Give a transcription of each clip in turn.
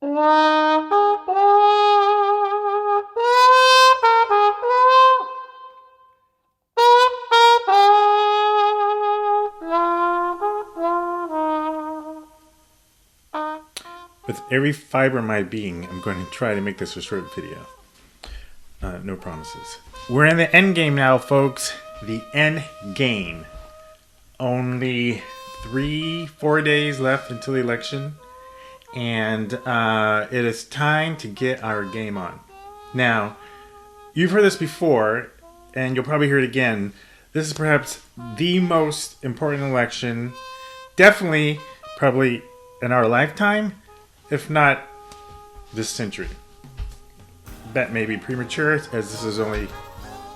With every fiber of my being, I'm going to try to make this a short video. No promises. We're in the end game now, folks. The end game. Only 3-4 days left until the election. And it is time to get our game on. Now, you've heard this before, and you'll probably hear it again. This is perhaps the most important election, definitely, probably in our lifetime, if not this century. That may be premature, as this is only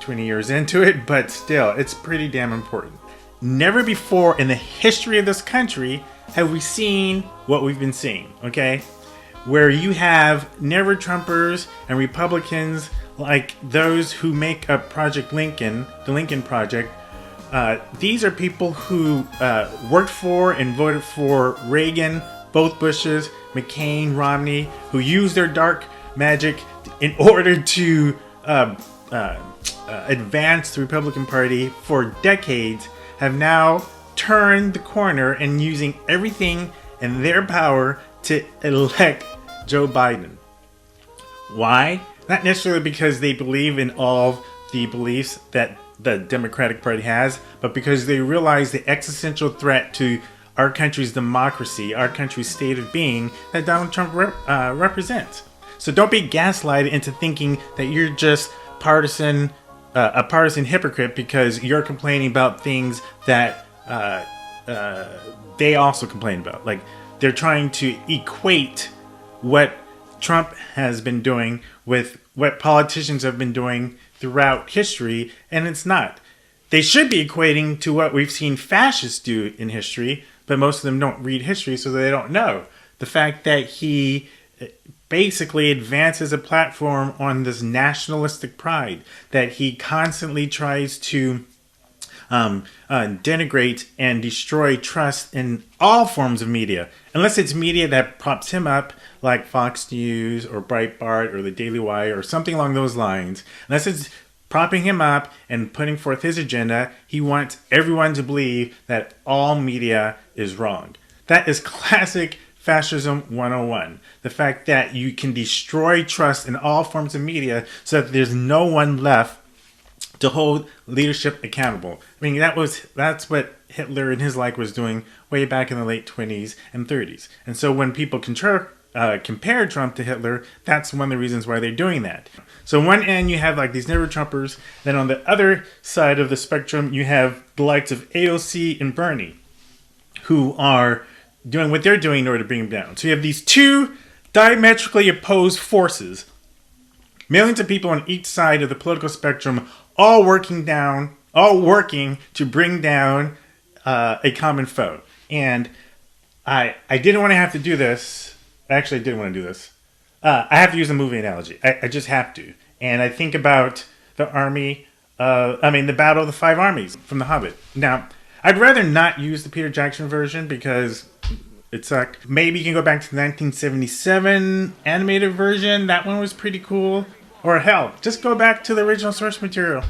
20 years into it, but still, it's pretty damn important. Never before in the history of this country have we seen what we've been seeing, okay? Where you have never Trumpers and Republicans like those who make up Project Lincoln, the Lincoln Project. These are people who worked for and voted for Reagan, both Bushes, McCain, Romney, who used their dark magic in order to advance the Republican Party for decades, have now turned the corner and using everything in their power to elect Joe Biden. Why? Not necessarily because they believe in all the beliefs that the Democratic Party has, but because they realize the existential threat to our country's democracy, our country's state of being that Donald Trump represents. So don't be gaslighted into thinking that you're just a partisan hypocrite because you're complaining about things that they also complain about. Like, they're trying to equate what Trump has been doing with what politicians have been doing throughout history, and it's not. They should be equating to what we've seen fascists do in history, but most of them don't read history, so they don't know. The fact that he basically advances a platform on this nationalistic pride, that he constantly tries to denigrate and destroy trust in all forms of media, unless it's media that props him up, like Fox News or Breitbart or the Daily Wire or something along those lines. Unless it's propping him up and putting forth his agenda, he wants everyone to believe that all media is wrong. That is classic Fascism 101. The fact that you can destroy trust in all forms of media so that there's no one left to hold leadership accountable. I mean, that's what Hitler and his like was doing way back in the late 20s and 30s. And so when people compare Trump to Hitler, that's one of the reasons why they're doing that. So on one end, you have like these never Trumpers. Then on the other side of the spectrum, you have the likes of AOC and Bernie, who are doing what they're doing in order to bring him down. So you have these two diametrically opposed forces, millions of people on each side of the political spectrum, all working to bring down a common foe. And I didn't want to have to do this. Actually, I didn't want to do this. I have to use a movie analogy. I just have to. And I think about the Battle of the Five Armies from The Hobbit. Now, I'd rather not use the Peter Jackson version because it sucked. Maybe you can go back to the 1977 animated version. That one was pretty cool. Or hell, just go back to the original source material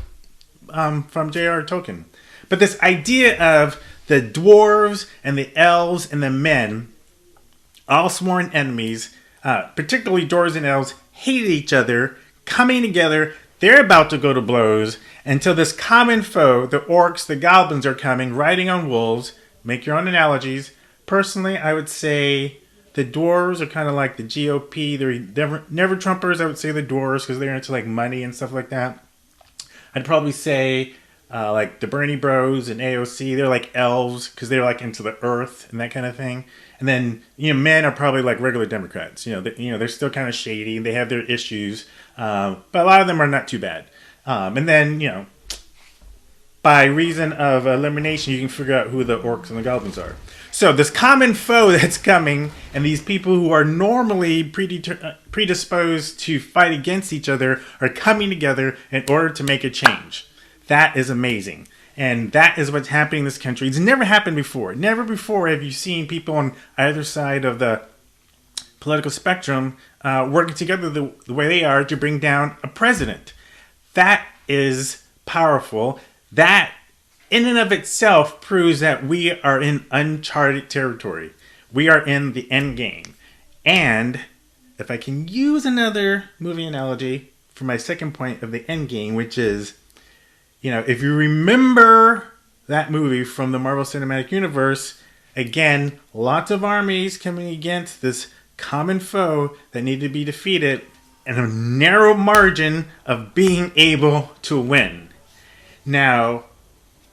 from J.R. Tolkien. But this idea of the dwarves and the elves and the men, all sworn enemies, particularly dwarves and elves, hated each other, coming together. They're about to go to blows until this common foe, the orcs, the goblins, are coming, riding on wolves. Make your own analogies. Personally, I would say the dwarves are kind of like the GOP. They're never Trumpers. I would say the dwarves because they're into like money and stuff like that. I'd probably say like the Bernie Bros and AOC. They're like elves because they're like into the earth and that kind of thing. And then men are probably like regular Democrats. They're still kind of shady. They have their issues, but a lot of them are not too bad. And then by reason of elimination, you can figure out who the orcs and the goblins are. So this common foe that's coming, and these people who are normally predisposed to fight against each other are coming together in order to make a change. That is amazing. And that is what's happening in this country. It's never happened before. Never before have you seen people on either side of the political spectrum working together the way they are to bring down a president. That is powerful. That, in and of itself, proves that we are in uncharted territory. We are in the end game. And if I can use another movie analogy for my second point of the end game, which is, if you remember that movie from the Marvel Cinematic Universe, again, lots of armies coming against this common foe that need to be defeated and a narrow margin of being able to win. Now,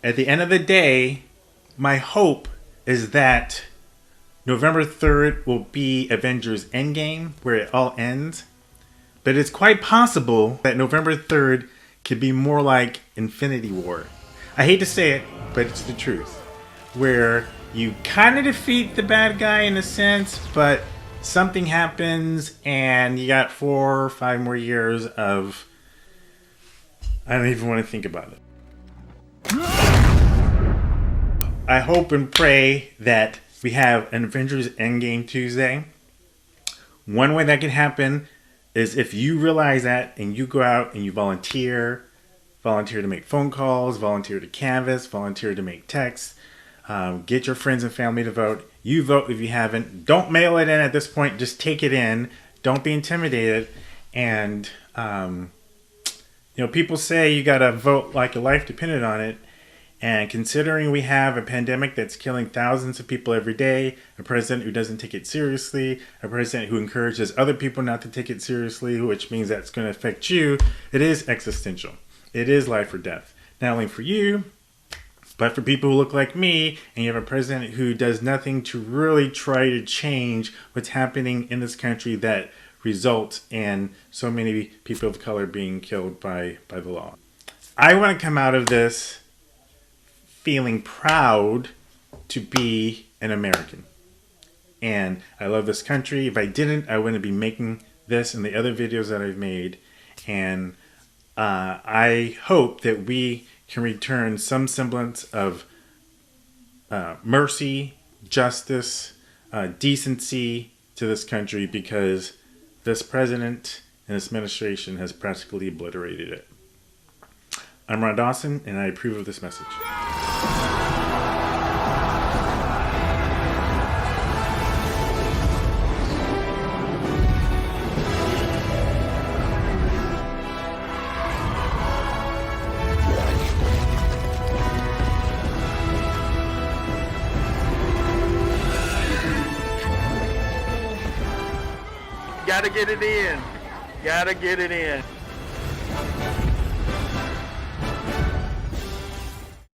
at the end of the day, my hope is that November 3rd will be Avengers Endgame, where it all ends. But it's quite possible that November 3rd could be more like Infinity War. I hate to say it, but it's the truth. Where you kind of defeat the bad guy in a sense, but something happens and you got 4 or 5 more years of... I don't even want to think about it. I hope and pray that we have an Avengers Endgame Tuesday. One way that can happen is if you realize that and you go out and you volunteer to make phone calls, volunteer to canvass, volunteer to make texts, get your friends and family to vote. You vote if you haven't. Don't mail it in at this point. Just take it in. Don't be intimidated. And, people say you got to vote like your life depended on it. And considering we have a pandemic that's killing thousands of people every day, a president who doesn't take it seriously, a president who encourages other people not to take it seriously, which means that's going to affect you, it is existential. It is life or death. Not only for you, but for people who look like me, and you have a president who does nothing to really try to change what's happening in this country that results in so many people of color being killed by the law. I want to come out of this feeling proud to be an American. And I love this country. If I didn't, I wouldn't be making this and the other videos that I've made. And I hope that we can return some semblance of mercy, justice, decency to this country, because this president and this administration has practically obliterated it. I'm Ron Dawson, and I approve of this message. Gotta get it in. Gotta get it in.